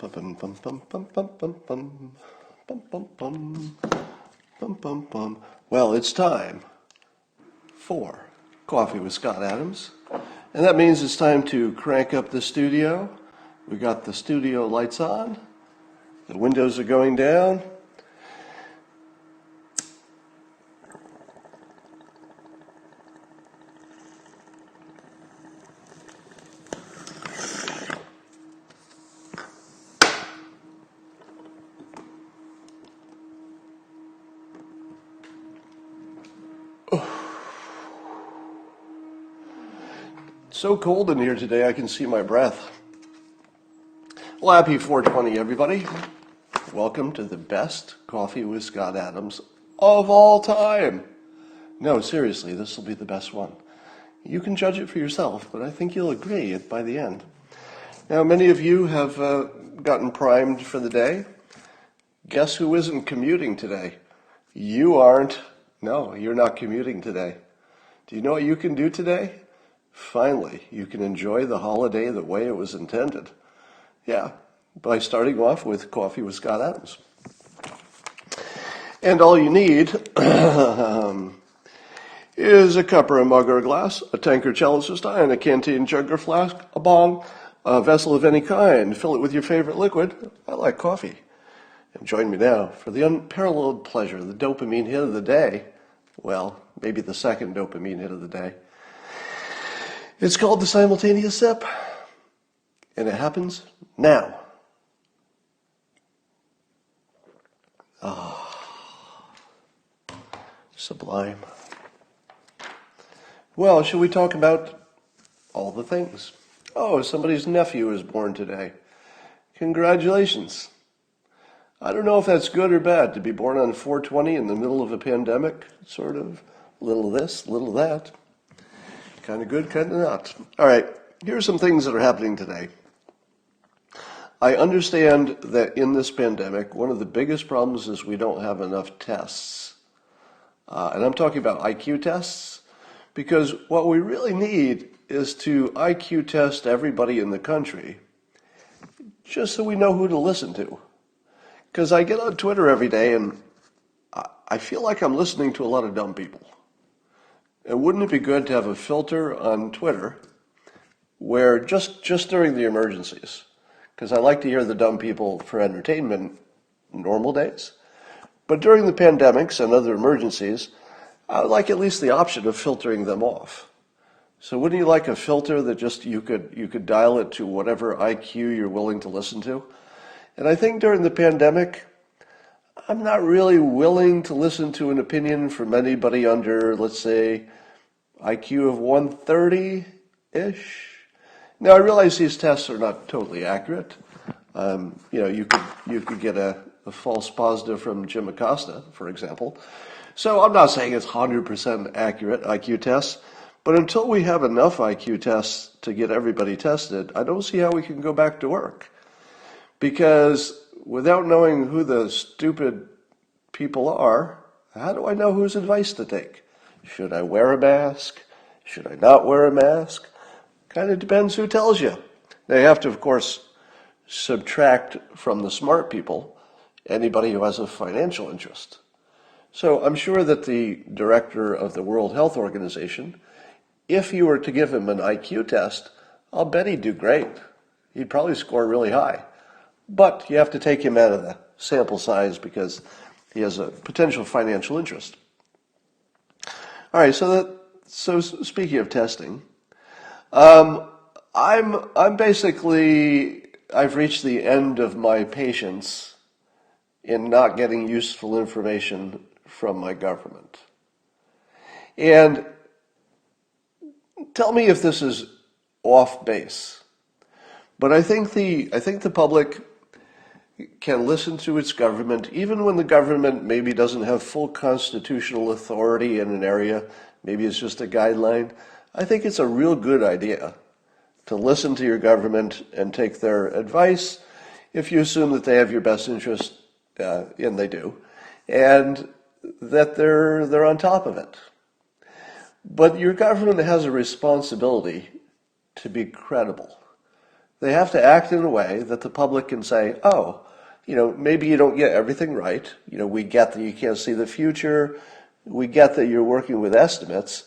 Bum, bum, bum, bum, bum, bum, bum, bum, bum, bum, bum, bum, bum. Well, it's time for Coffee with Scott Adams. And that means it's time to crank up the studio. We got the studio lights on. The windows are going down. So cold in here today, I can see my breath. Well, happy 420, everybody. Welcome to the best Coffee with Scott Adams of all time. No, seriously, this will be the best one. You can judge it for yourself, but I think you'll agree by the end. Now, many of you have gotten primed for the day. Guess who isn't commuting today? You aren't. No, you're not commuting today. Do you know what you can do today? Finally, you can enjoy the holiday the way it was intended. Yeah, by starting off with Coffee with Scott Adams. And all you need is a cup or a mug or a glass, a tankard, chalice or stein, a canteen, jug or flask, a bong, a vessel of any kind. Fill it with your favorite liquid. I like coffee. And join me now for the unparalleled pleasure, the dopamine hit of the day. Well, maybe the second dopamine hit of the day. It's called the simultaneous sip, and it happens now. Sublime. Well, should we talk about all the things? Oh, somebody's nephew is born today. Congratulations. I don't know if that's good or bad to be born on 420 in the middle of a pandemic, sort of. Little this, little that. Kind of good, kind of not. All right, here are some things that are happening today. I understand that in this pandemic, one of the biggest problems is we don't have enough tests. And I'm talking about IQ tests, because what we really need is to IQ test everybody in the country, just so we know who to listen to. Because I get on Twitter every day and I feel like I'm listening to a lot of dumb people. And wouldn't it be good to have a filter on Twitter where just during the emergencies, because I like to hear the dumb people for entertainment normal days, but during the pandemics and other emergencies, I would like at least the option of filtering them off. So wouldn't you like a filter that just you could dial it to whatever IQ you're willing to listen to? And I think during the pandemic, I'm not really willing to listen to an opinion from anybody under, let's say, IQ of 130-ish. Now, I realize these tests are not totally accurate. You could get a false positive from Jim Acosta, for example. So I'm not saying it's 100% accurate IQ tests, but until we have enough IQ tests to get everybody tested, I don't see how we can go back to work. Because without knowing who the stupid people are, how do I know whose advice to take? Should I wear a mask? Should I not wear a mask? Kind of depends who tells you. They have to, of course, subtract from the smart people anybody who has a financial interest. So I'm sure that the director of the World Health Organization, if you were to give him an IQ test, I'll bet he'd do great. He'd probably score really high. But you have to take him out of the sample size because he has a potential financial interest. All right, so speaking of testing, I'm basically, I've reached the end of my patience in not getting useful information from my government. And tell me if this is off base, but I think the public can listen to its government, even when the government maybe doesn't have full constitutional authority in an area, maybe it's just a guideline. I think it's a real good idea to listen to your government and take their advice if you assume that they have your best interest, and they do, and that they're on top of it. But your government has a responsibility to be credible. They have to act in a way that the public can say, oh, maybe you don't get everything right. We get that you can't see the future. We get that you're working with estimates,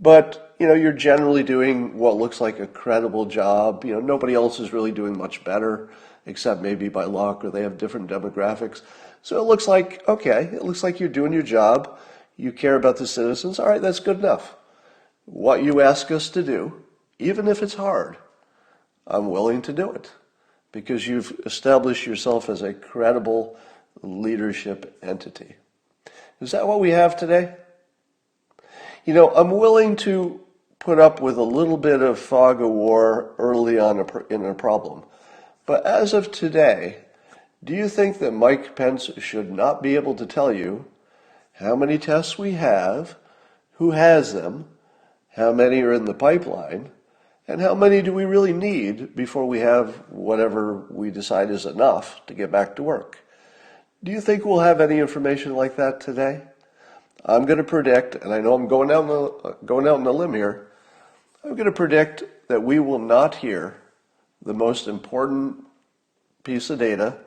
but you're generally doing what looks like a credible job. Nobody else is really doing much better, except maybe by luck, or they have different demographics. So it looks like, okay, it looks like you're doing your job. You care about the citizens. All right, that's good enough. What you ask us to do, even if it's hard, I'm willing to do it, because you've established yourself as a credible leadership entity. Is that what we have today? I'm willing to put up with a little bit of fog of war early on in a problem. But as of today, do you think that Mike Pence should not be able to tell you how many tests we have, who has them, how many are in the pipeline, and how many do we really need before we have whatever we decide is enough to get back to work? Do you think we'll have any information like that today? I'm going to predict, and I know I'm going out on a limb here, I'm going to predict that we will not hear the most important piece of data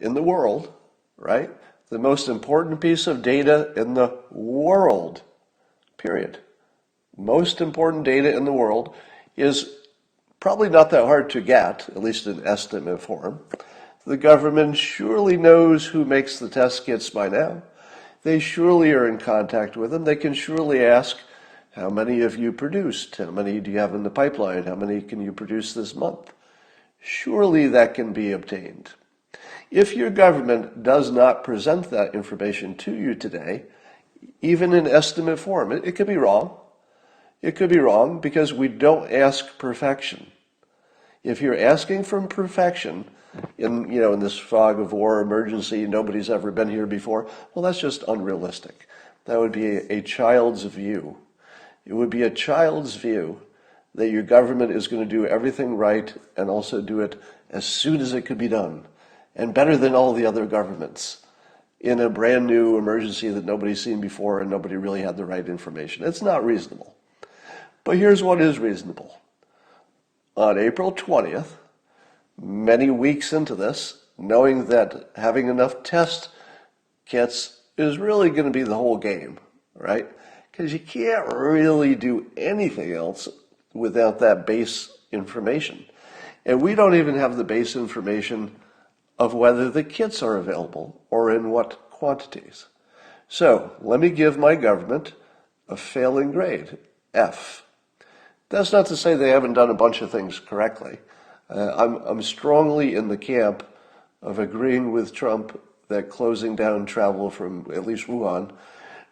in the world, right? The most important piece of data in the world, period. Most important data in the world is probably not that hard to get, at least in estimate form. The government surely knows who makes the test kits by now. They surely are in contact with them. They can surely ask, how many have you produced? How many do you have in the pipeline? How many can you produce this month? Surely that can be obtained. If your government does not present that information to you today, even in estimate form, it could be wrong. It could be wrong because we don't ask perfection. If you're asking for perfection in this fog of war emergency, nobody's ever been here before, well, that's just unrealistic. That would be a child's view. It would be a child's view that your government is going to do everything right and also do it as soon as it could be done, and better than all the other governments in a brand new emergency that nobody's seen before and nobody really had the right information. It's not reasonable. But here's what is reasonable. On April 20th, many weeks into this, knowing that having enough test kits is really going to be the whole game, right? Because you can't really do anything else without that base information. And we don't even have the base information of whether the kits are available or in what quantities. So let me give my government a failing grade, F. That's not to say they haven't done a bunch of things correctly. I'm strongly in the camp of agreeing with Trump that closing down travel from at least Wuhan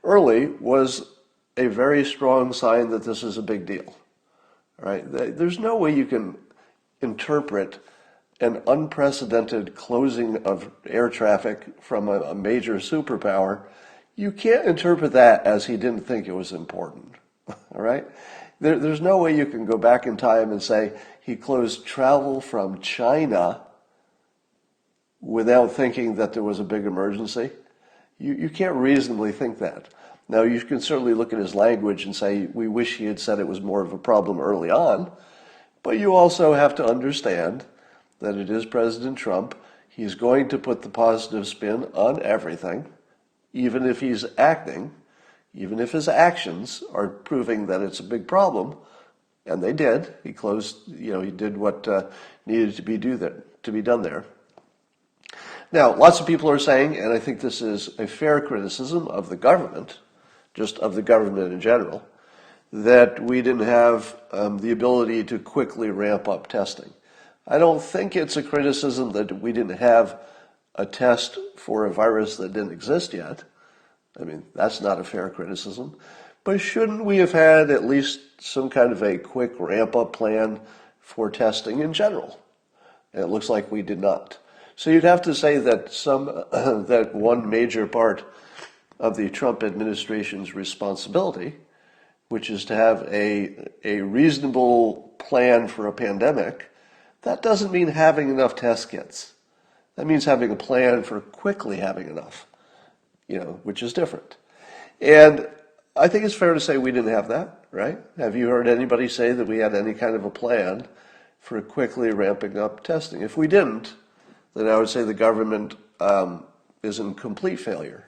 early was a very strong sign that this is a big deal. Right? There's no way you can interpret an unprecedented closing of air traffic from a major superpower. You can't interpret that as he didn't think it was important. All right? There's no way you can go back in time and say he closed travel from China without thinking that there was a big emergency. You can't reasonably think that. Now, you can certainly look at his language and say, we wish he had said it was more of a problem early on, but you also have to understand that it is President Trump. He's going to put the positive spin on everything, even if he's acting, even if his actions are proving that it's a big problem, and they did. He closed, he did what needed to be done there. Now, lots of people are saying, and I think this is a fair criticism of the government, just of the government in general, that we didn't have the ability to quickly ramp up testing. I don't think it's a criticism that we didn't have a test for a virus that didn't exist yet. I mean, that's not a fair criticism. But shouldn't we have had at least some kind of a quick ramp-up plan for testing in general? And it looks like we did not. So you'd have to say that that one major part of the Trump administration's responsibility, which is to have a reasonable plan for a pandemic, that doesn't mean having enough test kits. That means having a plan for quickly having enough, which is different. And I think it's fair to say we didn't have that, right? Have you heard anybody say that we had any kind of a plan for quickly ramping up testing. If we didn't, then I would say the government is in complete failure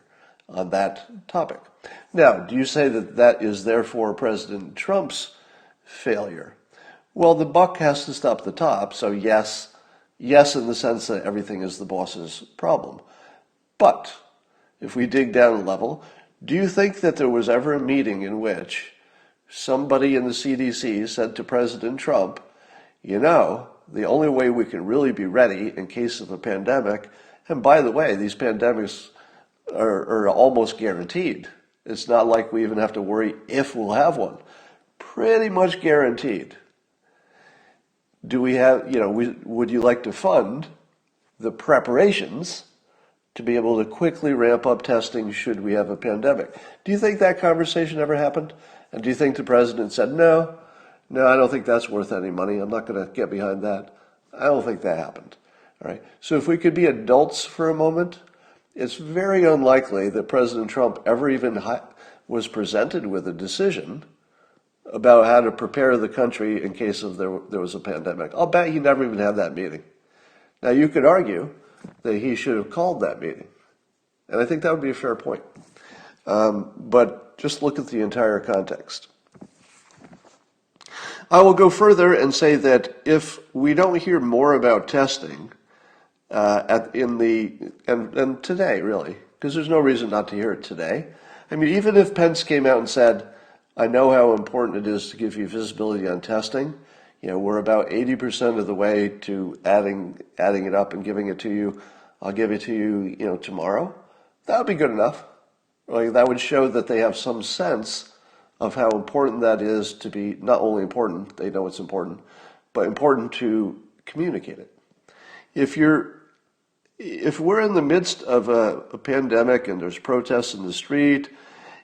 on that topic. Now, do you say that that is therefore President Trump's failure? Well, the buck has to stop at the top, so yes in the sense that everything is the boss's problem. But if we dig down a level, do you think that there was ever a meeting in which somebody in the CDC said to President Trump, you know, the only way we can really be ready in case of a pandemic, and by the way, these pandemics are almost guaranteed. It's not like we even have to worry if we'll have one. Pretty much guaranteed. Do we have, would you like to fund the preparations to be able to quickly ramp up testing should we have a pandemic? Do you think that conversation ever happened? And do you think the president said, no, I don't think that's worth any money. I'm not going to get behind that. I don't think that happened. All right. So if we could be adults for a moment, it's very unlikely that President Trump ever even was presented with a decision about how to prepare the country in case of there was a pandemic. I'll bet he never even had that meeting. Now, you could argue that he should have called that meeting. And I think that would be a fair point. But just look at the entire context. I will go further and say that if we don't hear more about testing and today, really, because there's no reason not to hear it today. I mean, even if Pence came out and said, I know how important it is to give you visibility on testing. We're about 80% of the way to adding it up and giving it to you. I'll give it to you, tomorrow. That would be good enough. Like, that would show that they have some sense of how important that is to be, not only important, they know it's important, but important to communicate it. If we're in the midst of a pandemic and there's protests in the street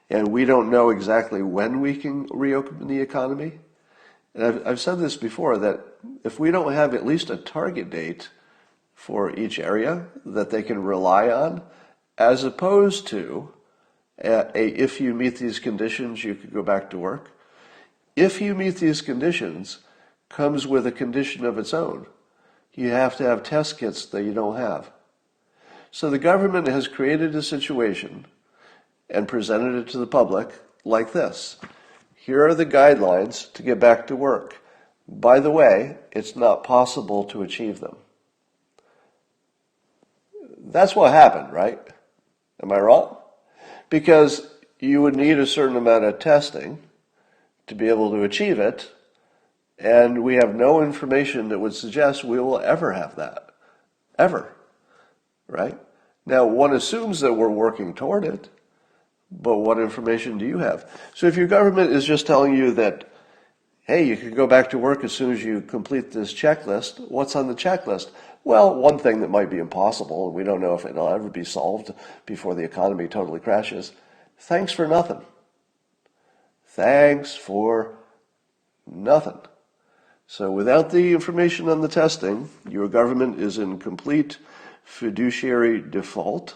and we don't know exactly when we can reopen the economy, and I've said this before, that if we don't have at least a target date for each area that they can rely on, as opposed to if you meet these conditions, you could go back to work. If you meet these conditions, comes with a condition of its own. You have to have test kits that you don't have. So the government has created a situation and presented it to the public like this. Here are the guidelines to get back to work. By the way, it's not possible to achieve them. That's what happened, right? Am I wrong? Because you would need a certain amount of testing to be able to achieve it, and we have no information that would suggest we will ever have that. Ever. Right? Now, one assumes that we're working toward it, but what information do you have? So if your government is just telling you that, hey, you can go back to work as soon as you complete this checklist, what's on the checklist? Well, one thing that might be impossible, and we don't know if it'll ever be solved before the economy totally crashes. Thanks for nothing. Thanks for nothing. So without the information on the testing, your government is in complete fiduciary default.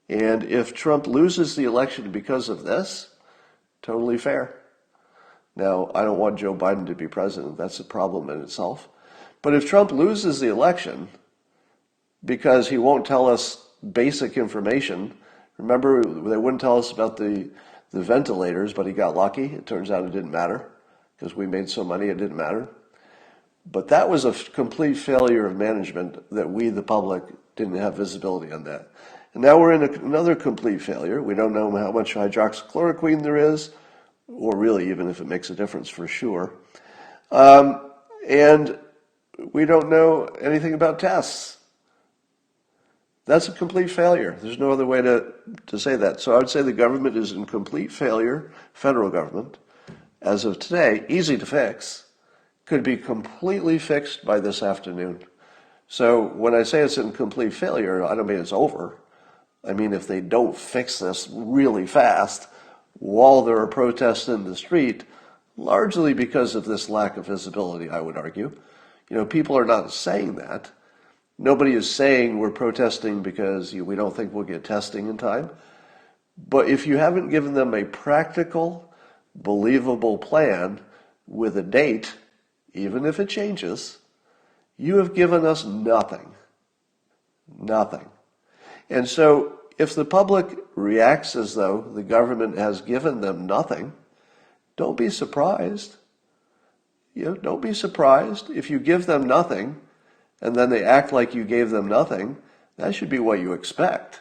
And if Trump loses the election because of this, totally fair. Now, I don't want Joe Biden to be president. That's a problem in itself. But if Trump loses the election because he won't tell us basic information, remember they wouldn't tell us about the ventilators, but he got lucky. It turns out it didn't matter because we made so money it didn't matter. But that was a complete failure of management that we, the public, didn't have visibility on that. And now we're in another complete failure. We don't know how much hydroxychloroquine there is, or really even if it makes a difference for sure. And we don't know anything about tests. That's a complete failure. There's no other way to say that. So I would say the government is in complete failure, federal government, as of today, easy to fix, could be completely fixed by this afternoon. So when I say it's in complete failure, I don't mean it's over. I mean, if they don't fix this really fast while there are protests in the street, largely because of this lack of visibility, I would argue. People are not saying that. Nobody is saying we're protesting because we don't think we'll get testing in time. But if you haven't given them a practical, believable plan with a date, even if it changes, You have given us nothing. Nothing. And so if the public reacts as though the government has given them nothing, don't be surprised. Don't be surprised if you give them nothing and then they act like you gave them nothing. That should be what you expect.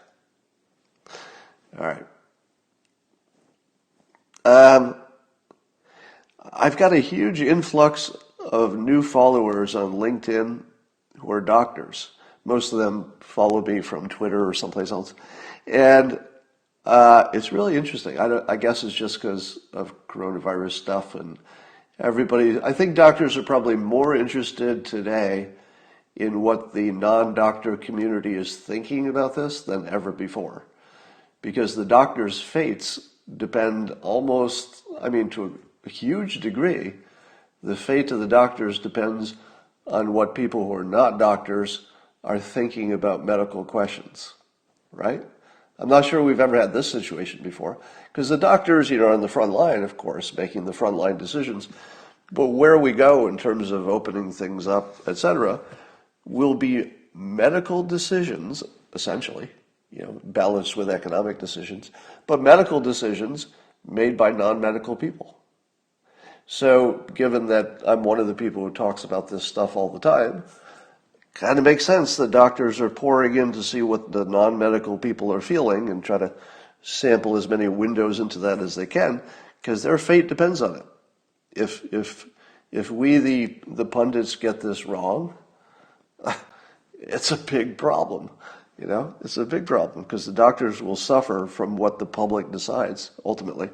All right. I've got a huge influx of new followers on LinkedIn who are doctors. Most of them follow me from Twitter or someplace else. And it's really interesting. I guess it's just because of coronavirus stuff and everybody. I think doctors are probably more interested today in what the non-doctor community is thinking about this than ever before. Because the doctors' fates depend to a huge degree, the fate of the doctors depends on what people who are not doctors are thinking about medical questions, right? I'm not sure we've ever had this situation before, because the doctors, are on the front line, of course, making the front line decisions. But where we go in terms of opening things up, etc., will be medical decisions, essentially, balanced with economic decisions, but medical decisions made by non-medical people. So given that I'm one of the people who talks about this stuff all the time, kind of makes sense that doctors are pouring in to see what the non-medical people are feeling and try to sample as many windows into that as they can, because their fate depends on it. If we, the pundits, get this wrong, it's a big problem. It's a big problem because the doctors will suffer from what the public decides ultimately.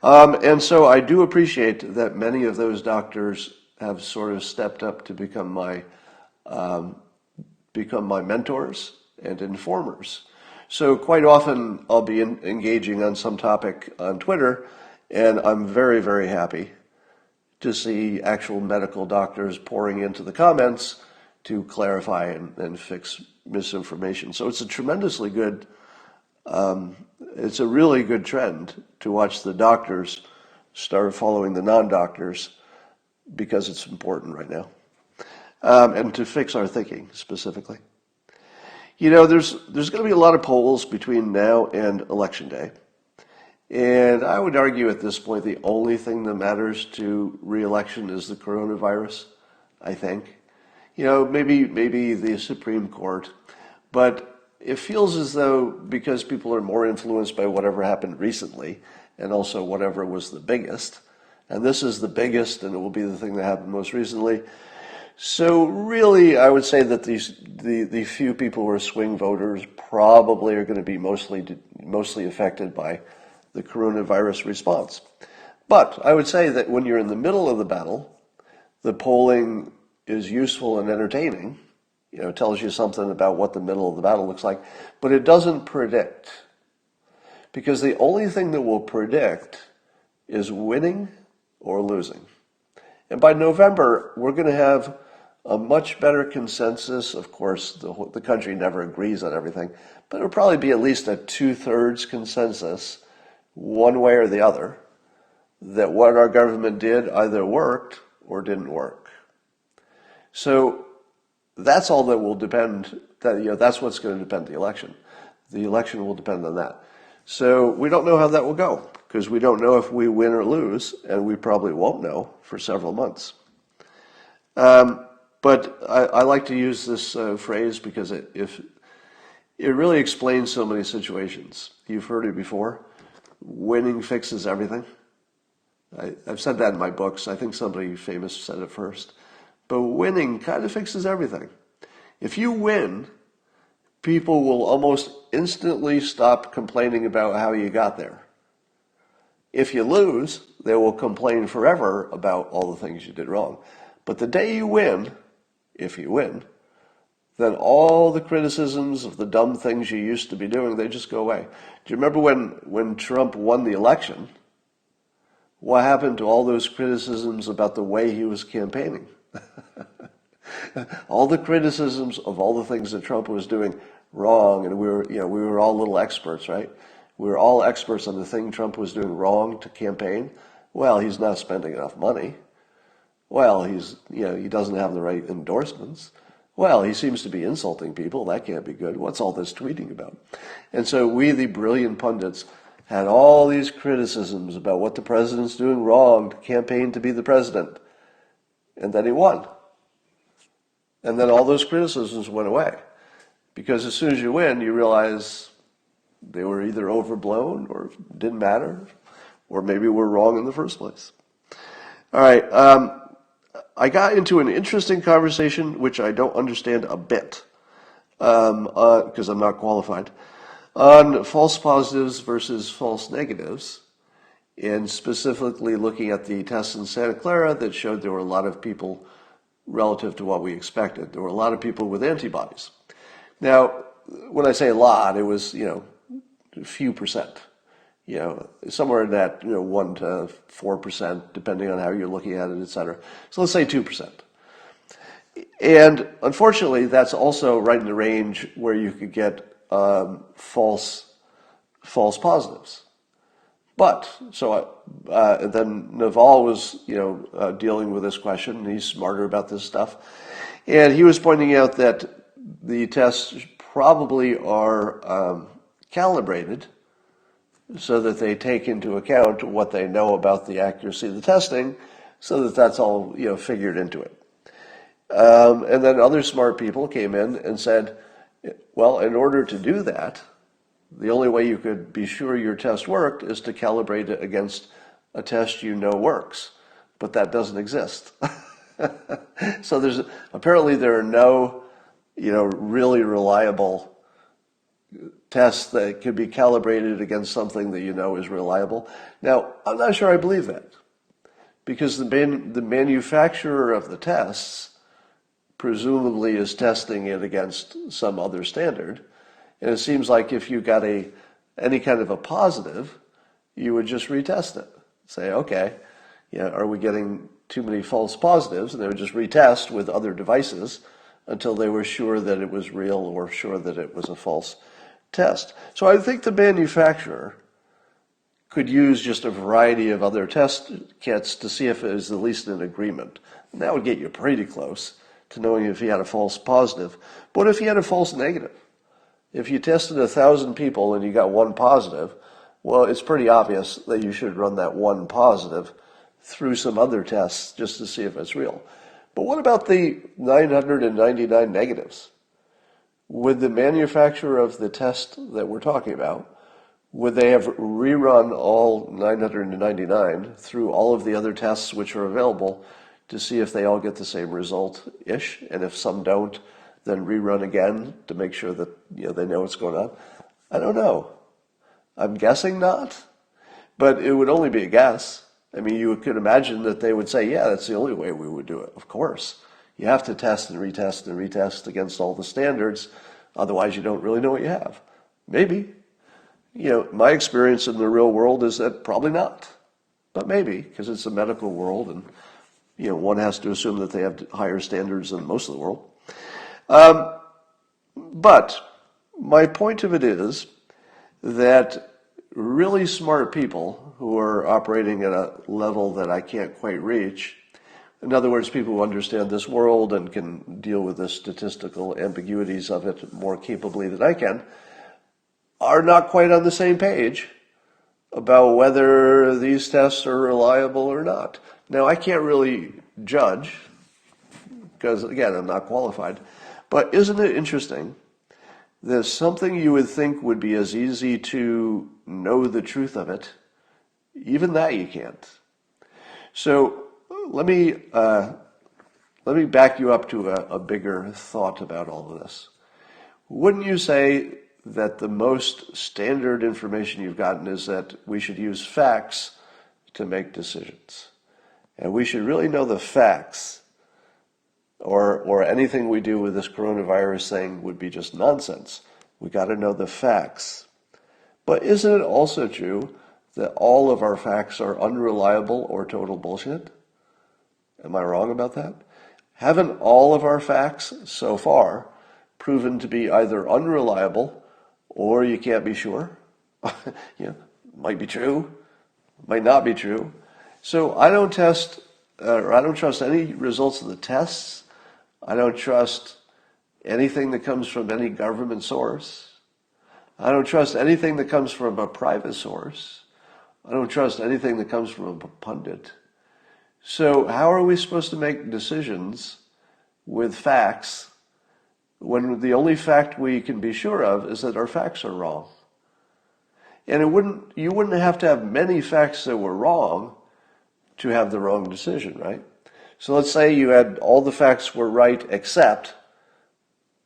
And so I do appreciate that many of those doctors have sort of stepped up to become my mentors and informers. So quite often I'll be engaging on some topic on Twitter, and I'm very, very happy to see actual medical doctors pouring into the comments to clarify and fix misinformation. So it's a tremendously good, it's a really good trend to watch the doctors start following the non-doctors because it's important right now. And to fix our thinking specifically. There's going to be a lot of polls between now and Election Day. And I would argue at this point the only thing that matters to re-election is the coronavirus, I think. Maybe the Supreme Court. But it feels as though because people are more influenced by whatever happened recently and also whatever was the biggest, and this is the biggest and it will be the thing that happened most recently. So really, I would say that the few people who are swing voters probably are going to be mostly affected by the coronavirus response. But I would say that when you're in the middle of the battle, the polling is useful and entertaining. It tells you something about what the middle of the battle looks like, but it doesn't predict. Because the only thing that will predict is winning or losing. And by November, we're going to have a much better consensus. Of course, the country never agrees on everything, but it'll probably be at least a 2/3 consensus, one way or the other, that what our government did either worked or didn't work. So that's all that will depend. That's what's going to depend the election. The election will depend on that. So we don't know how that will go because we don't know if we win or lose, and we probably won't know for several months. But I like to use this phrase because it really explains so many situations. You've heard it before. Winning fixes everything. I've said that in my books. I think somebody famous said it first. But winning kind of fixes everything. If you win, people will almost instantly stop complaining about how you got there. If you lose, they will complain forever about all the things you did wrong. But the day you win, if you win, then all the criticisms of the dumb things you used to be doing, they just go away. Do you remember when Trump won the election? What happened to all those criticisms about the way he was campaigning? All the criticisms of all the things that Trump was doing wrong, and we were all little experts, right? We were all experts on the thing Trump was doing wrong to campaign. Well, he's not spending enough money. Well, he doesn't have the right endorsements. Well, he seems to be insulting people. That can't be good. What's all this tweeting about? And so we, the brilliant pundits, had all these criticisms about what the president's doing wrong to campaign to be the president. And then he won. And then all those criticisms went away. Because as soon as you win, you realize they were either overblown or didn't matter, or maybe were wrong in the first place. All right. I got into an interesting conversation, which I don't understand a bit, because I'm not qualified, on false positives versus false negatives, and specifically looking at the tests in Santa Clara that showed there were a lot of people relative to what we expected. There were a lot of people with antibodies. Now, when I say a lot, it was, a few percent. Somewhere in that, 1 to 4%, depending on how you're looking at it, et cetera. So let's say 2%. And unfortunately, that's also right in the range where you could get false positives. But, and then Naval was, dealing with this question, and he's smarter about this stuff. And he was pointing out that the tests probably are calibrated so that they take into account what they know about the accuracy of the testing, so that that's all figured into it. And then other smart people came in and said, well, in order to do that, the only way you could be sure your test worked is to calibrate it against a test works, but that doesn't exist. So apparently there are no really reliable tests that could be calibrated against something that is reliable. Now, I'm not sure I believe that, because the manufacturer of the tests presumably is testing it against some other standard, and it seems like if you got any kind of a positive, you would just retest it. Say, okay, are we getting too many false positives? And they would just retest with other devices until they were sure that it was real or sure that it was a false test. So I think the manufacturer could use just a variety of other test kits to see if it is at least an agreement. And that would get you pretty close to knowing if he had a false positive. But if he had a false negative, if you tested 1,000 people and you got one positive, well, it's pretty obvious that you should run that one positive through some other tests just to see if it's real. But what about the 999 negatives? Would the manufacturer of the test that we're talking about, would they have rerun all 999 through all of the other tests which are available to see if they all get the same result-ish? And if some don't, then rerun again to make sure that they know what's going on? I don't know. I'm guessing not, but it would only be a guess. I mean, you could imagine that they would say, yeah, that's the only way we would do it. Of course. You have to test and retest against all the standards. Otherwise, you don't really know what you have. Maybe. My experience in the real world is that probably not. But maybe, because it's a medical world and, one has to assume that they have higher standards than most of the world. But my point of it is that really smart people who are operating at a level that I can't quite reach, in other words, people who understand this world and can deal with the statistical ambiguities of it more capably than I can, are not quite on the same page about whether these tests are reliable or not. Now, I can't really judge, because, again, I'm not qualified, but isn't it interesting that something you would think would be as easy to know the truth of it, even that you can't? So let me back you up to a bigger thought about all of this. Wouldn't you say that the most standard information you've gotten is that we should use facts to make decisions? And we should really know the facts, or anything we do with this coronavirus thing would be just nonsense. We got to know the facts. But isn't it also true that all of our facts are unreliable or total bullshit? Am I wrong about that? Haven't all of our facts so far proven to be either unreliable or you can't be sure? Might be true, might not be true. So I don't test I don't trust any results of the tests. I don't trust anything that comes from any government source. I don't trust anything that comes from a private source. I don't trust anything that comes from a pundit. So how are we supposed to make decisions with facts when the only fact we can be sure of is that our facts are wrong? And you wouldn't have to have many facts that were wrong to have the wrong decision, right? So let's say you had all the facts were right except,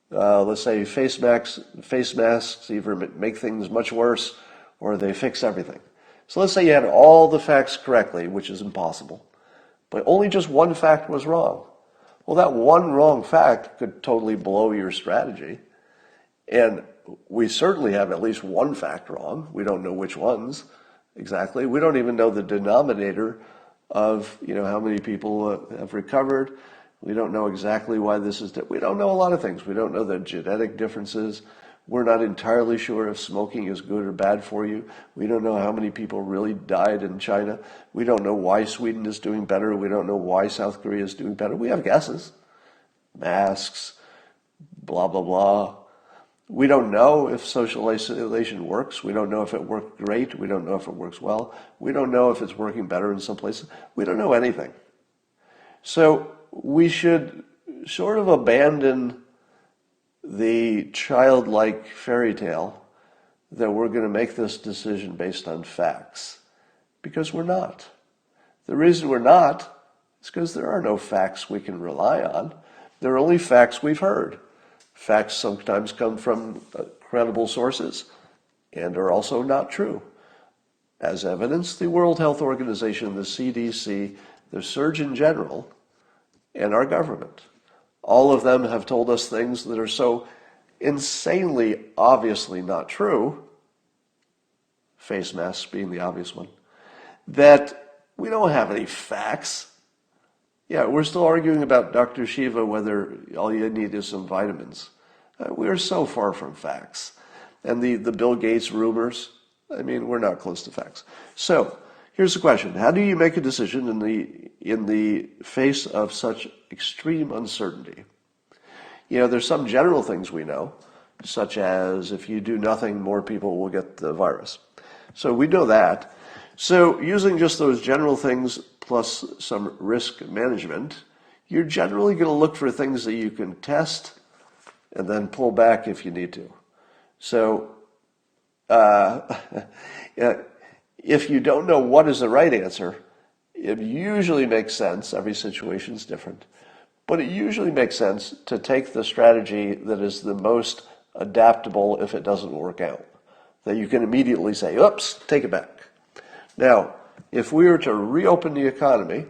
let's say face masks either make things much worse or they fix everything. So let's say you had all the facts correctly, which is impossible, but only just one fact was wrong. Well, that one wrong fact could totally blow your strategy. And we certainly have at least one fact wrong. We don't know which ones exactly. We don't even know the denominator of, how many people have recovered. We don't know exactly why this is. We don't know a lot of things. We don't know the genetic differences. We're not entirely sure if smoking is good or bad for you. We don't know how many people really died in China. We don't know why Sweden is doing better. We don't know why South Korea is doing better. We have guesses. Masks, blah, blah, blah. We don't know if social isolation works. We don't know if it worked great. We don't know if it works well. We don't know if it's working better in some places. We don't know anything. So we should sort of abandon the childlike fairy tale that we're going to make this decision based on facts, because we're not. The reason we're not is because there are no facts we can rely on. There are only facts we've heard. Facts sometimes come from credible sources and are also not true. As evidence, the World Health Organization, the CDC, the Surgeon General, and our government. All of them have told us things that are so insanely obviously not true, face masks being the obvious one, that we don't have any facts. Yeah, we're still arguing about Dr. Shiva whether all you need is some vitamins. We are so far from facts. And the Bill Gates rumors, we're not close to facts. So here's the question. How do you make a decision in the face of such extreme uncertainty? There's some general things we know, such as if you do nothing, more people will get the virus. So we know that. So using just those general things plus some risk management, you're generally going to look for things that you can test and then pull back if you need to. So if you don't know what is the right answer, it usually makes sense. Every situation is different. But it usually makes sense to take the strategy that is the most adaptable if it doesn't work out. That you can immediately say, oops, take it back. Now, if we were to reopen the economy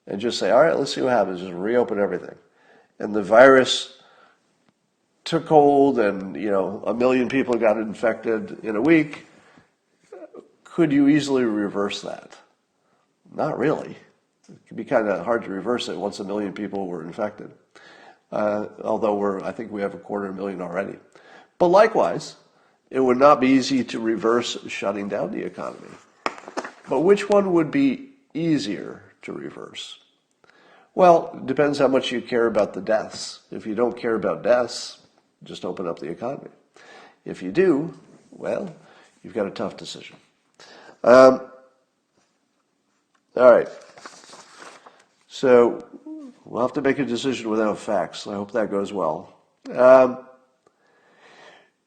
and just say, all right, let's see what happens, just reopen everything, and the virus took hold and, 1 million people got infected in a week, could you easily reverse that? Not really. It can be kind of hard to reverse it once 1 million people were infected, although I think we have 250,000 already. But likewise, it would not be easy to reverse shutting down the economy. But which one would be easier to reverse? Well, it depends how much you care about the deaths. If you don't care about deaths, just open up the economy. If you do, well, you've got a tough decision. All right. So we'll have to make a decision without facts. I hope that goes well.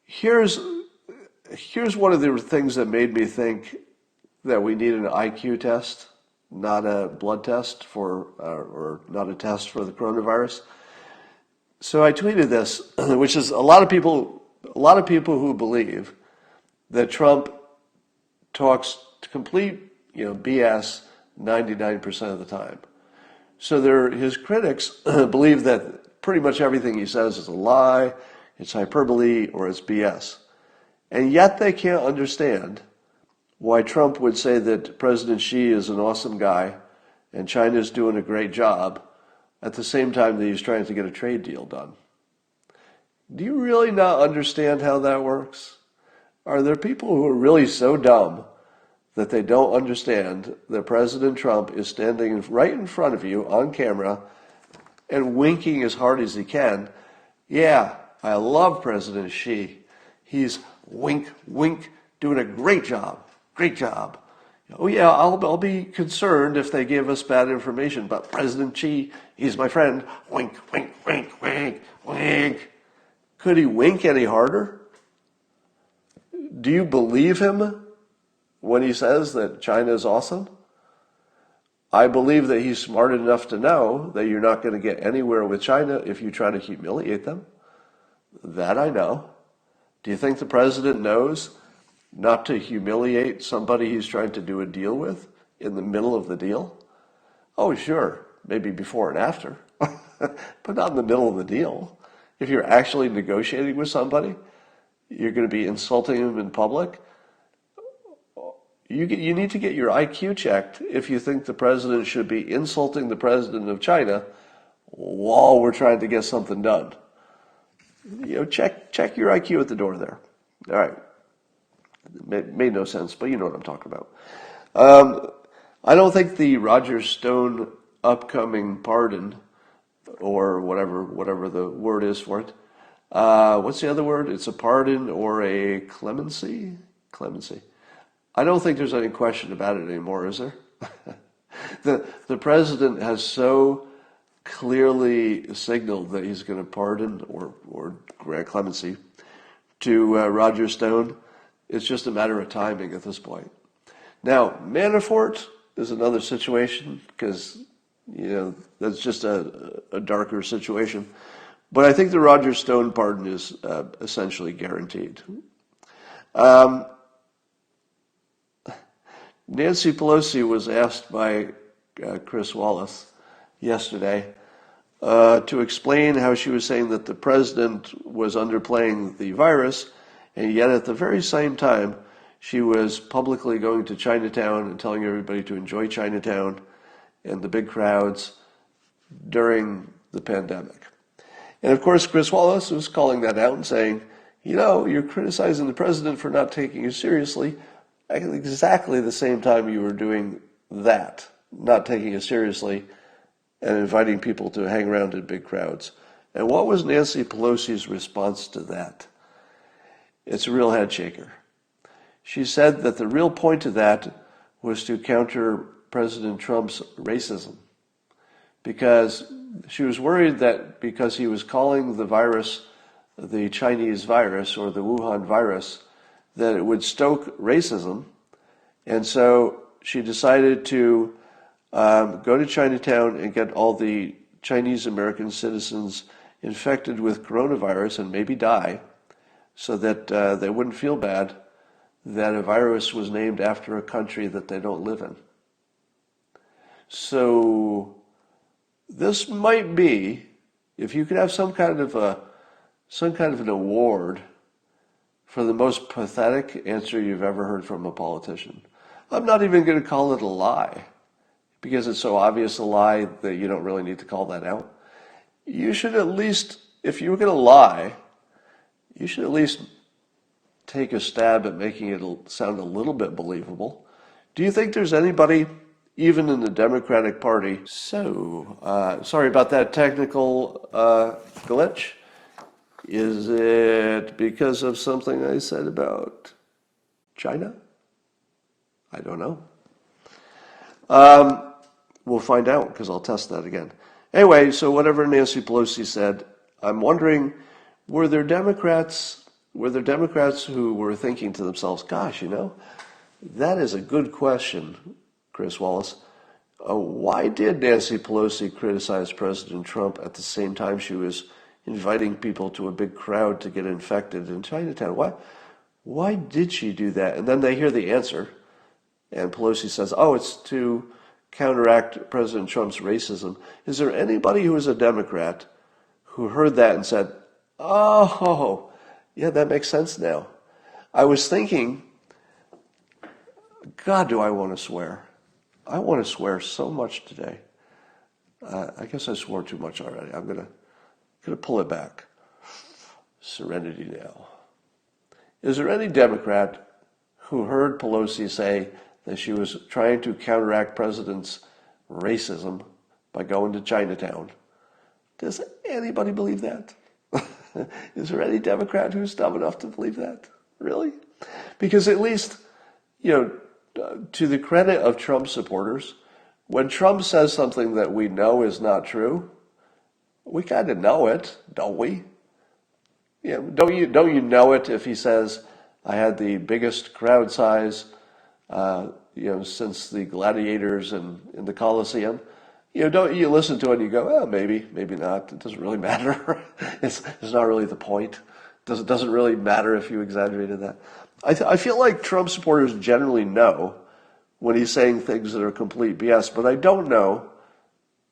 Here's one of the things that made me think that we need an IQ test, not a blood test or not a test for the coronavirus. So I tweeted this, which is a lot of people who believe that Trump talks complete, BS 99% of the time. So his critics believe that pretty much everything he says is a lie, it's hyperbole, or it's BS. And yet they can't understand why Trump would say that President Xi is an awesome guy and China's doing a great job at the same time that he's trying to get a trade deal done. Do you really not understand how that works? Are there people who are really so dumb that they don't understand that President Trump is standing right in front of you on camera and winking as hard as he can. Yeah, I love President Xi. He's wink, wink, doing a great job. Great job. Oh yeah, I'll be concerned if they give us bad information, but President Xi, he's my friend. Wink, wink, wink, wink, wink. Could he wink any harder? Do you believe him when he says that China is awesome? I believe that he's smart enough to know that you're not going to get anywhere with China if you try to humiliate them. That I know. Do you think the president knows not to humiliate somebody he's trying to do a deal with in the middle of the deal? Oh, sure, maybe before and after, but not in the middle of the deal. If you're actually negotiating with somebody, you're going to be insulting them in public. You need to get your IQ checked if you think the president should be insulting the president of China while we're trying to get something done. Check your IQ at the door there. All right. Made no sense, but you know what I'm talking about. I don't think the Roger Stone upcoming pardon, or whatever the word is for it. What's the other word? It's a pardon or a clemency? Clemency. I don't think there's any question about it anymore, is there? The president has so clearly signaled that he's going to pardon or grant clemency to Roger Stone. It's just a matter of timing at this point. Now, Manafort is another situation because, that's just a darker situation. But I think the Roger Stone pardon is essentially guaranteed. Nancy Pelosi was asked by Chris Wallace yesterday to explain how she was saying that the president was underplaying the virus, and yet at the very same time, she was publicly going to Chinatown and telling everybody to enjoy Chinatown and the big crowds during the pandemic. And of course, Chris Wallace was calling that out and saying, you're criticizing the president for not taking you seriously at exactly the same time you were doing that, not taking it seriously and inviting people to hang around in big crowds. And what was Nancy Pelosi's response to that? It's a real head shaker. She said that the real point of that was to counter President Trump's racism, because she was worried that because he was calling the virus the Chinese virus or the Wuhan virus, that it would stoke racism. And so she decided to go to Chinatown and get all the Chinese American citizens infected with coronavirus and maybe die, so that they wouldn't feel bad that a virus was named after a country that they don't live in. So this might be, if you could have some kind of an award for the most pathetic answer you've ever heard from a politician. I'm not even going to call it a lie, because it's so obvious a lie that you don't really need to call that out. You should at least, if you were going to lie, you should at least take a stab at making it sound a little bit believable. Do you think there's anybody, even in the Democratic Party? So, sorry about that technical glitch. Is it because of something I said about China? I don't know. We'll find out, because I'll test that again. Anyway, so whatever Nancy Pelosi said, I'm wondering, were there Democrats who were thinking to themselves, gosh, that is a good question, Chris Wallace. Why did Nancy Pelosi criticize President Trump at the same time she was inviting people to a big crowd to get infected in Chinatown? Why did she do that? And then they hear the answer, and Pelosi says, it's to counteract President Trump's racism. Is there anybody who is a Democrat who heard that and said, oh, yeah, that makes sense now? I was thinking, God, do I want to swear. I want to swear so much today. I guess I swore too much already. I'm going to pull it back. Serenity now. Is there any Democrat who heard Pelosi say that she was trying to counteract president's racism by going to Chinatown. Does anybody believe that? Is there any Democrat who's dumb enough to believe that? Really? Because at least, to the credit of Trump supporters, when Trump says something that we know is not true, we kind of know it, don't we? Don't you know it if he says, I had the biggest crowd size, since the gladiators in the Colosseum? Don't you listen to it and you go, oh, maybe not. It doesn't really matter. It's not really the point. It doesn't really matter if you exaggerated that. I feel like Trump supporters generally know when he's saying things that are complete BS, but I don't know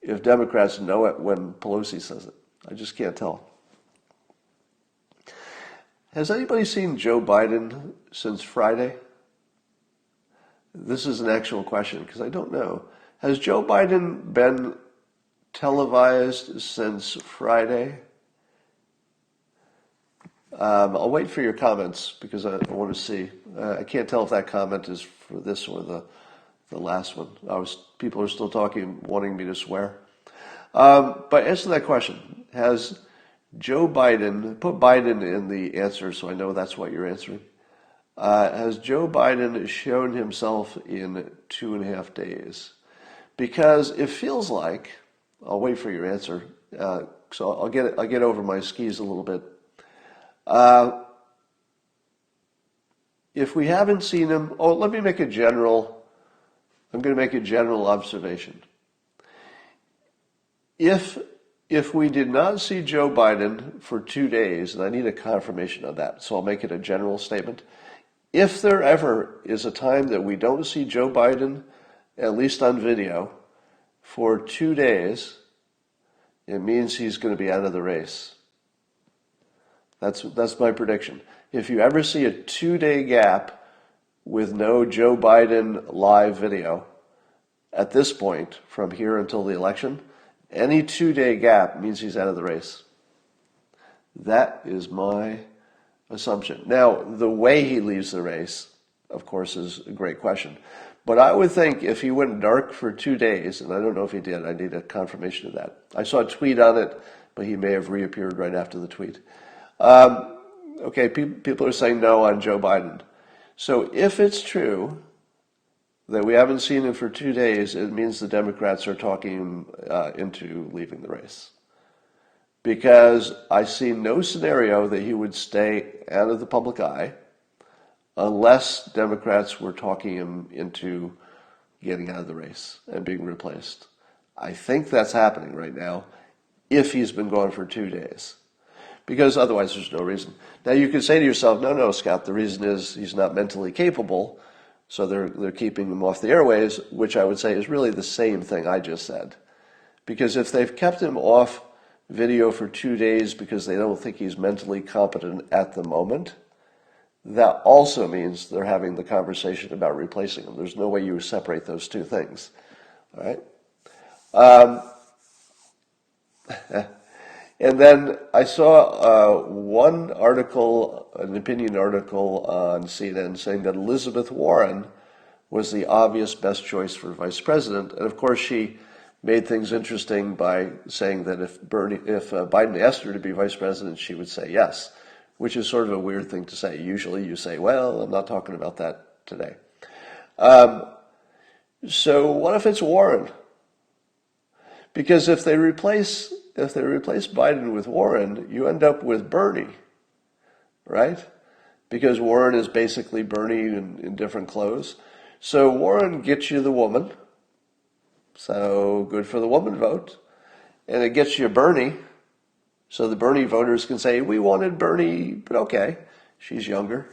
if Democrats know it when Pelosi says it. I just can't tell. Has anybody seen Joe Biden since Friday? This is an actual question because I don't know. Has Joe Biden been televised since Friday? I'll wait for your comments because I want to see. I can't tell if that comment is for this or the last one. People are still talking, wanting me to swear. But answer that question. Has Joe Biden, put Biden in the answer so I know that's what you're answering. Has Joe Biden shown himself in 2.5 days? Because it feels like, I'll wait for your answer, so I'll get over my skis a little bit. If we haven't seen him, I'm going to make a general observation. If we did not see Joe Biden for 2 days, and I need a confirmation of that, so I'll make it a general statement. If there ever is a time that we don't see Joe Biden, at least on video, for 2 days, it means he's going to be out of the race. That's my prediction. If you ever see a 2-day gap with no Joe Biden live video, at this point, from here until the election, any 2-day gap means he's out of the race. That is my assumption. Now, the way he leaves the race, of course, is a great question. But I would think if he went dark for 2 days, and I don't know if he did, I need a confirmation of that. I saw a tweet on it, but he may have reappeared right after the tweet. Okay, people are saying no on Joe Biden. So if it's true that we haven't seen him for 2 days, it means the Democrats are talking him into leaving the race. Because I see no scenario that he would stay out of the public eye unless Democrats were talking him into getting out of the race and being replaced. I think that's happening right now if he's been gone for 2 days. Because otherwise there's no reason. Now you could say to yourself, no, Scott, the reason is he's not mentally capable, so they're keeping him off the airways, which I would say is really the same thing I just said. Because if they've kept him off video for 2 days because they don't think he's mentally competent at the moment, that also means they're having the conversation about replacing him. There's no way you separate those two things. All right? And then I saw one article, an opinion article on CNN saying that Elizabeth Warren was the obvious best choice for vice president. And of course, she made things interesting by saying that if Biden asked her to be vice president, she would say yes, which is sort of a weird thing to say. Usually you say, well, I'm not talking about that today. So what if it's Warren? Because if they replace Biden with Warren, you end up with Bernie, right? Because Warren is basically Bernie in different clothes. So Warren gets you the woman. So good for the woman vote. And it gets you Bernie. So the Bernie voters can say, we wanted Bernie, but okay, she's younger.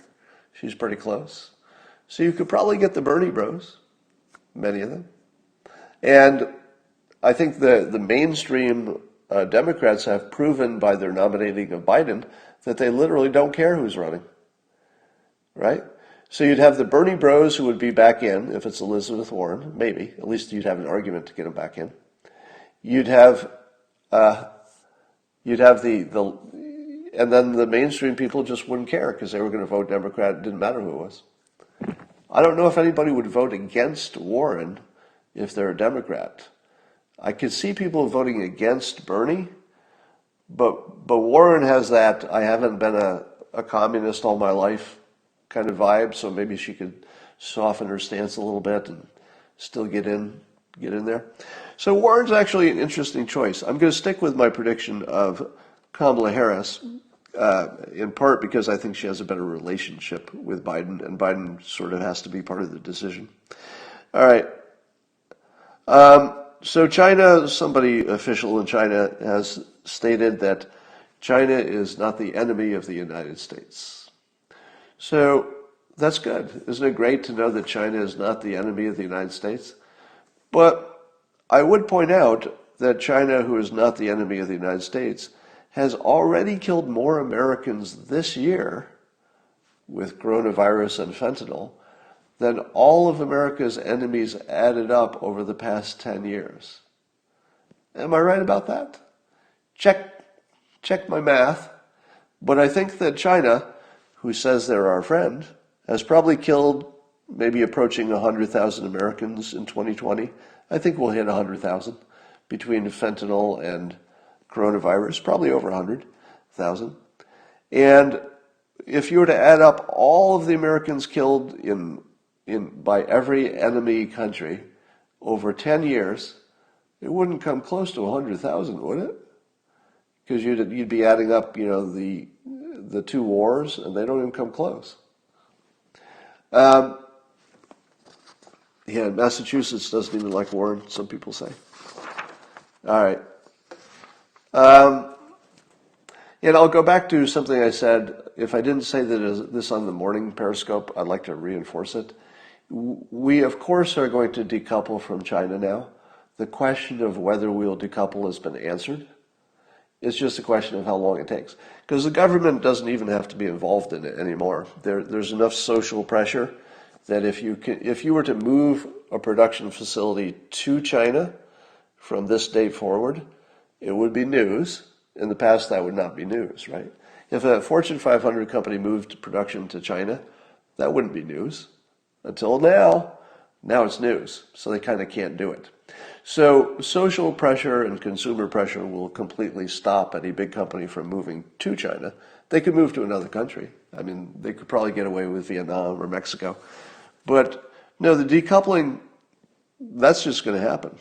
She's pretty close. So you could probably get the Bernie bros, many of them. And I think the mainstream Democrats have proven by their nominating of Biden that they literally don't care who's running, right? So you'd have the Bernie bros who would be back in if it's Elizabeth Warren, maybe. At least you'd have an argument to get them back in. You'd have and then the mainstream people just wouldn't care because they were going to vote Democrat. It didn't matter who it was. I don't know if anybody would vote against Warren if they're a Democrat. I could see people voting against Bernie, but Warren has that I haven't been a communist all my life kind of vibe, so maybe she could soften her stance a little bit and still get in there. So Warren's actually an interesting choice. I'm going to stick with my prediction of Kamala Harris, in part because I think she has a better relationship with Biden, and Biden sort of has to be part of the decision. All right. So China, somebody official in China has stated that China is not the enemy of the United States. So that's good. Isn't it great to know that China is not the enemy of the United States? But I would point out that China, who is not the enemy of the United States, has already killed more Americans this year with coronavirus and fentanyl than all of America's enemies added up over the past 10 years. Am I right about that? Check my math. But I think that China, who says they're our friend, has probably killed maybe approaching 100,000 Americans in 2020. I think we'll hit 100,000 between fentanyl and coronavirus, probably over 100,000. And if you were to add up all of the Americans killed by every enemy country over 10 years, it wouldn't come close to 100,000, would it? Because you'd be adding up, the two wars, and they don't even come close. Yeah, Massachusetts doesn't even like Warren, some people say. All right. And I'll go back to something I said. If I didn't say this on the morning Periscope, I'd like to reinforce it. We, of course, are going to decouple from China now. The question of whether we'll decouple has been answered. It's just a question of how long it takes. Because the government doesn't even have to be involved in it anymore. There's enough social pressure that if you were to move a production facility to China from this date forward, it would be news. In the past, that would not be news, right? If a Fortune 500 company moved production to China, that wouldn't be news. Until now it's news. So they kind of can't do it. So social pressure and consumer pressure will completely stop any big company from moving to China. They could move to another country. I mean, they could probably get away with Vietnam or Mexico. But no, the decoupling, that's just going to happen.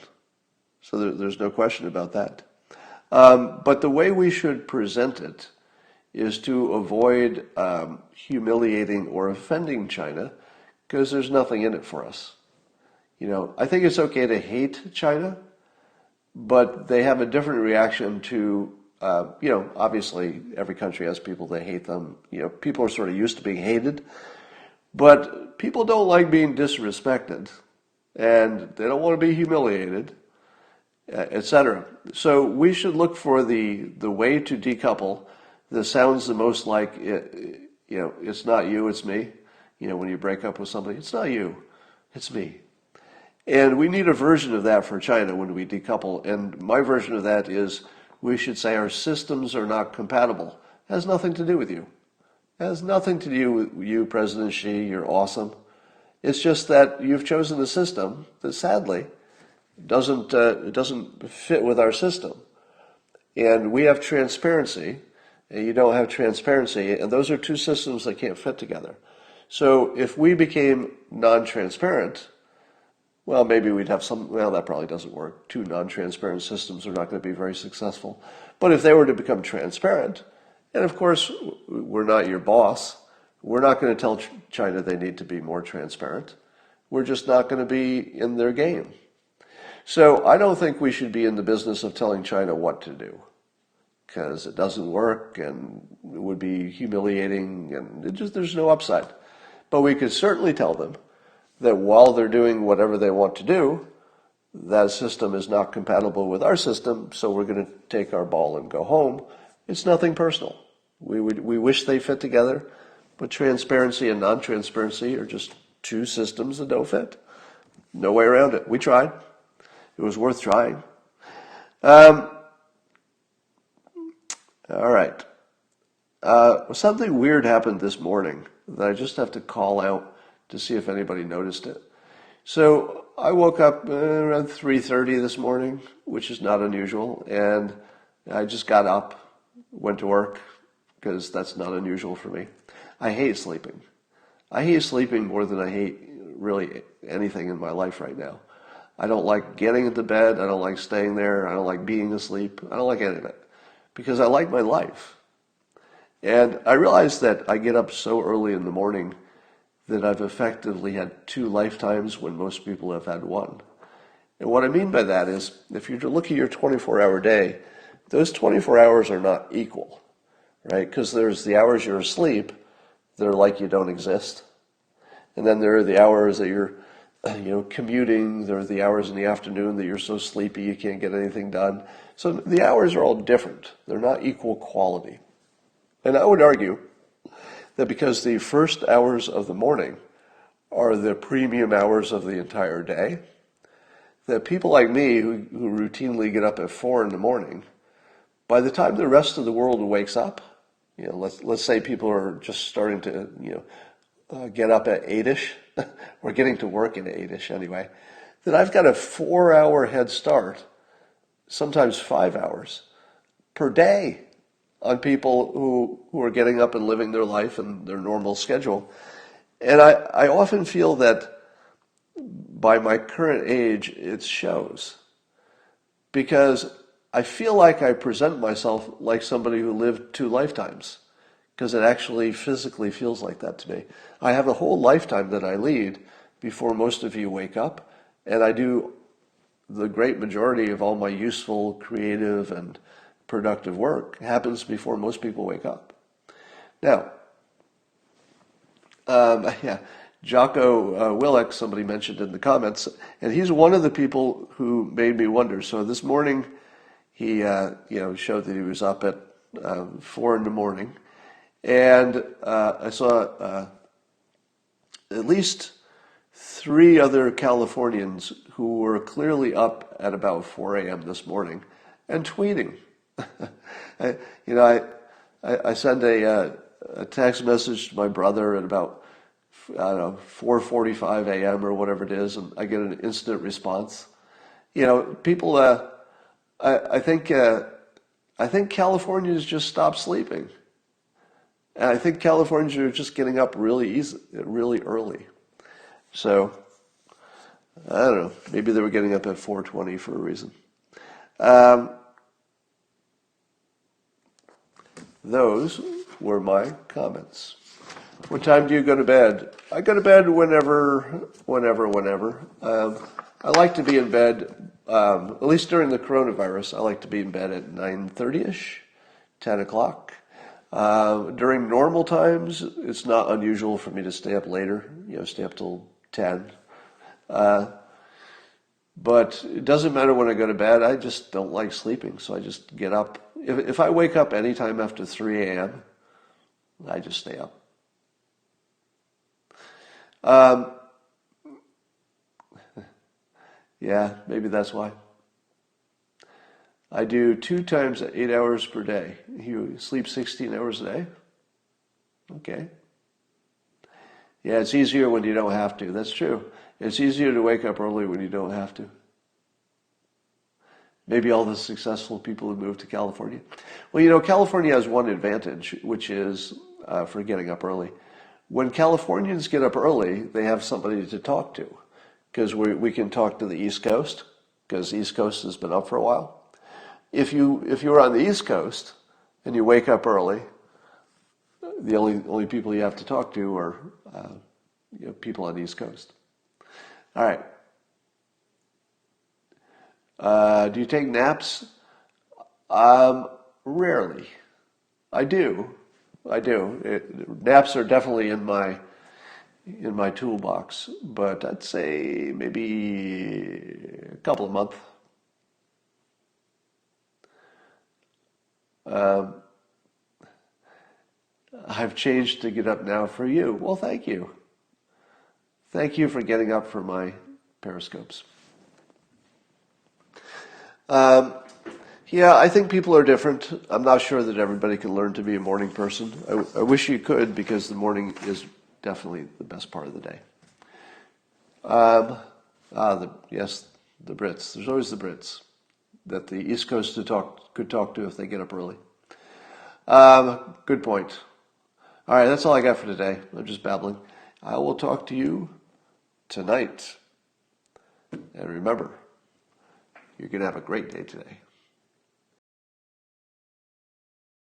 So there's no question about that. But the way we should present it is to avoid humiliating or offending China, because there's nothing in it for us. I think it's okay to hate China, but they have a different reaction to, obviously every country has people that hate them. People are sort of used to being hated, but people don't like being disrespected, and they don't want to be humiliated, etc. So we should look for the way to decouple that sounds the most like it's not you, it's me. When you break up with somebody, it's not you, it's me. And we need a version of that for China when we decouple. And my version of that is we should say our systems are not compatible. It has nothing to do with you. It has nothing to do with you, President Xi. You're awesome. It's just that you've chosen a system that sadly doesn't fit with our system. And we have transparency, and you don't have transparency. And those are two systems that can't fit together. So if we became non-transparent, well, maybe we'd have that probably doesn't work. Two non-transparent systems are not going to be very successful. But if they were to become transparent, and of course, we're not your boss, we're not going to tell China they need to be more transparent. We're just not going to be in their game. So I don't think we should be in the business of telling China what to do, because it doesn't work and it would be humiliating and there's no upside. But we could certainly tell them that while they're doing whatever they want to do, that system is not compatible with our system, so we're going to take our ball and go home. It's nothing personal. We wish they fit together, but transparency and non-transparency are just two systems that don't fit. No way around it. We tried. It was worth trying. All right. Something weird happened this morning that I just have to call out to see if anybody noticed it. So I woke up around 3:30 this morning, which is not unusual, and I just got up, went to work, because that's not unusual for me. I hate sleeping. I hate sleeping more than I hate really anything in my life right now. I don't like getting into bed. I don't like staying there. I don't like being asleep. I don't like any of it because I like my life. And I realize that I get up so early in the morning that I've effectively had 2 lifetimes when most people have had 1. And what I mean by that is if you look at your 24-hour day, those 24 hours are not equal, right? Because there's the hours you're asleep that are like you don't exist. And then there are the hours that you're commuting. There are the hours in the afternoon that you're so sleepy you can't get anything done. So the hours are all different. They're not equal quality. And I would argue that because the first hours of the morning are the premium hours of the entire day, that people like me who routinely get up at 4 in the morning, by the time the rest of the world wakes up, let's say people are just starting to get up at 8ish, or getting to work at 8ish anyway, that I've got a 4-hour head start, sometimes 5 hours per day on people who are getting up and living their life and their normal schedule. And I often feel that by my current age, it shows. Because I feel like I present myself like somebody who lived 2 lifetimes. Because it actually physically feels like that to me. I have a whole lifetime that I lead before most of you wake up. And I do the great majority of all my useful, creative, and productive work happens before most people wake up. Now, Jocko Willek, somebody mentioned in the comments, and he's one of the people who made me wonder. So this morning, he showed that he was up at 4 in the morning, and I saw at least 3 other Californians who were clearly up at about 4 a.m. this morning and tweeting. I send a text message to my brother at about 4:45 a.m. or whatever it is, and I get an instant response. People. I think Californians just stopped sleeping, and I think Californians are just getting up really early. So I don't know. Maybe they were getting up at 4:20 for a reason. Those were my comments. What time do you go to bed? I go to bed whenever. I like to be in bed, at least during the coronavirus, I like to be in bed at 9:30ish, 10 o'clock. During normal times, it's not unusual for me to stay up later, stay up till 10. But it doesn't matter when I go to bed. I just don't like sleeping, so I just get up. If I wake up anytime after 3 a.m., I just stay up. Yeah, maybe that's why. I do 2 times 8 hours per day. You sleep 16 hours a day? Okay. Yeah, it's easier when you don't have to. That's true. It's easier to wake up early when you don't have to. Maybe all the successful people who moved to California. Well, California has one advantage, which is for getting up early. When Californians get up early, they have somebody to talk to, because we can talk to the East Coast, because the East Coast has been up for a while. If you're on the East Coast and you wake up early, the only people you have to talk to are people on the East Coast. All right. Do you take naps? Rarely. I do. Naps are definitely in my toolbox, but I'd say maybe a couple of months. I've changed to get up now for you. Well, thank you. Thank you for getting up for my periscopes. Yeah, I think people are different. I'm not sure that everybody can learn to be a morning person. I wish you could, because the morning is definitely the best part of the day. Yes, the Brits. There's always the Brits that the East Coast could talk to if they get up early. Good point. All right, that's all I got for today. I'm just babbling. I will talk to you tonight. And remember, you're going to have a great day today.